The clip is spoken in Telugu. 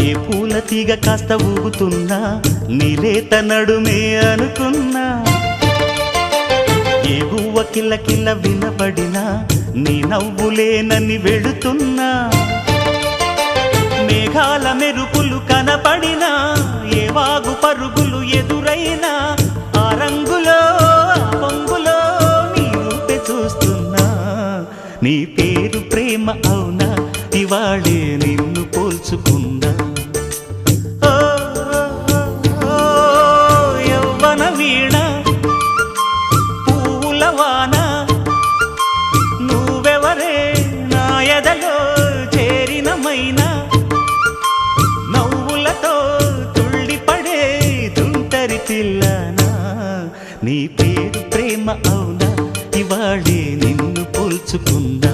ఏ పూల తీగ కాస్త ఊగుతున్నా నీలేత నడుమే అనుకున్నా ఏ గువ్వ కిల్ల కిల్ల వినబడినా నీ నవ్వులేనని వెళుతున్నా మేఘాల మెరుపులు కనపడినా ఏ వాగు పరుగులు ఎదురైనా ఆ రంగులో ఆ పొంగులో నీ రూపే చూస్తున్నా నీ పేరు ప్రేమ అవునా ఇవాళే నిన్ను పోల్చుకున్నా యవ్వన వీణ పూల వాన నువ్వెవరే నా ఎదలో చేరిన మైనా నవ్వులతో తుళ్ళిపడే తుంటరి పిల్లనా నీ పేరు ప్రేమ అవునా ఇవాళే నిన్ను పోల్చుకున్నా